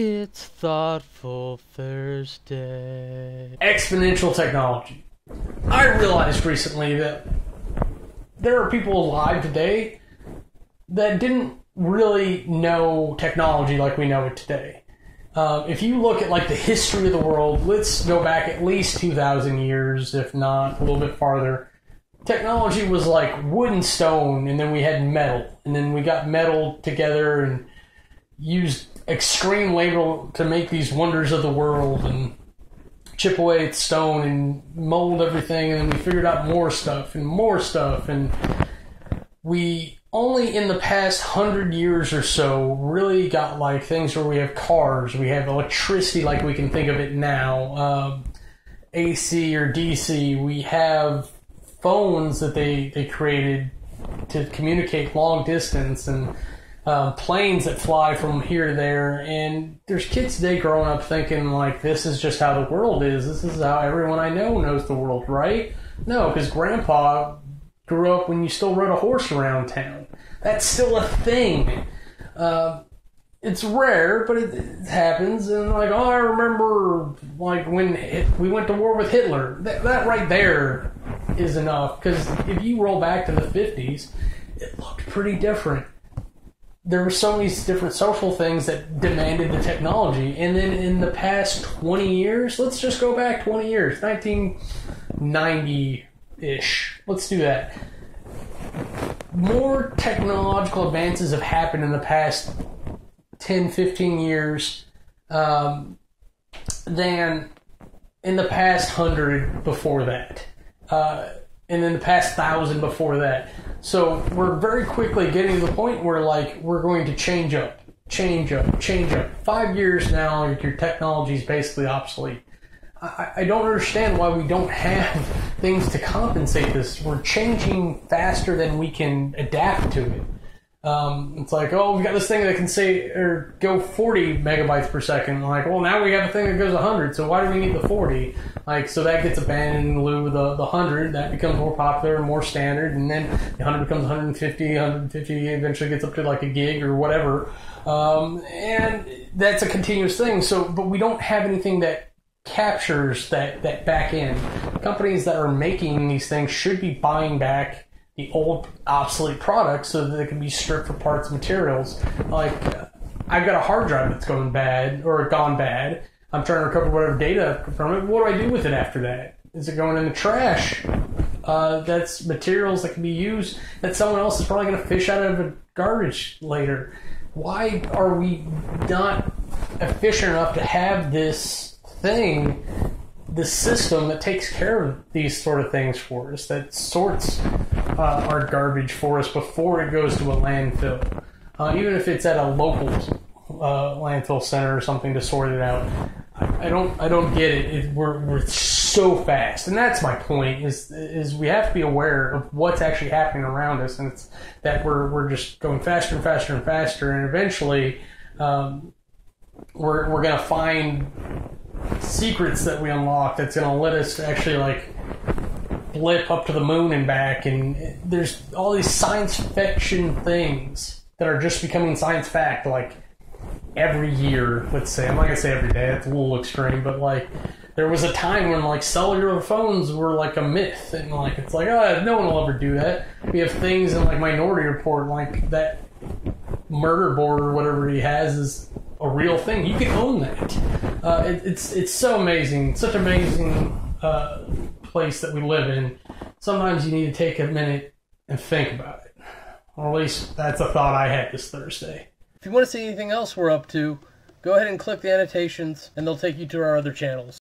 It's Thoughtful Thursday. Exponential technology. I realized recently that there are people alive today that didn't really know technology like we know it today. If you look at like the history of the world, let's go back at least 2,000 years, if not a little bit farther. Technology was like wood and stone, and then we had metal, and then we got metal together and used extreme labor to make these wonders of the world and chip away at stone and mold everything, and then we figured out more stuff, and we only in the past 100 years or so really got like things where we have cars, we have electricity like we can think of it now, AC or DC, we have phones that they created to communicate long distance, and planes that fly from here to there. And there's kids today growing up thinking like this is just how the world is. This is how everyone I know knows the world, right? No, because Grandpa grew up when you still rode a horse around town. That's still a thing. It's rare, but it happens. And like, oh, I remember like when we went to war with Hitler. That right there is enough, because if you roll back to the 50s, it looked pretty different. There were so many different social things that demanded the technology. And then in the past 20 years, let's just go back 20 years, 1990-ish. Let's do that. More technological advances have happened in the past 10, 15 years than in the past 100 before that. And in the past 1,000 before that. So we're very quickly getting to the point where like we're going to change up. 5 years now, your technology is basically obsolete. I don't understand why we don't have things to compensate this. We're changing faster than we can adapt to it. It's like, oh, we got this thing that can say or go 40 megabytes per second. Like, well, now we have a thing that goes 100. So why do we need the 40? Like, so that gets abandoned in lieu of the 100. That becomes more popular and more standard, and then the 100 becomes 150. 150 eventually gets up to like a gig or whatever, and that's a continuous thing. So, but we don't have anything that captures that back end. Companies that are making these things should be buying back the old obsolete products so that they can be stripped for parts and materials. Like, I've got a hard drive that's gone bad. I'm trying to recover whatever data from it. What do I do with it after that? Is it going in the trash? That's materials that can be used that someone else is probably going to fish out of a garbage later. Why are we not efficient enough to have this thing, this system that takes care of these sort of things for us, that sorts our garbage for us before it goes to a landfill, even if it's at a local landfill center or something to sort it out. I don't get it. We're so fast, and that's my point. Is we have to be aware of what's actually happening around us, and it's that we're just going faster and faster and faster, and eventually we're gonna find secrets that we unlock that's gonna let us actually like blip up to the moon and back. And there's all these science fiction things that are just becoming science fact, like every year, let's say. I'm not gonna say every day, that's a little extreme, but like there was a time when like cellular phones were like a myth, and like it's like, oh, no one will ever do that. We have things in like Minority Report, like that murder board or whatever he has is a real thing. You can own that. It's so amazing, such an amazing place that we live in. Sometimes you need to take a minute and think about it. Or at least that's a thought I had this Thursday. If you want to see anything else we're up to, go ahead and click the annotations, and they'll take you to our other channels.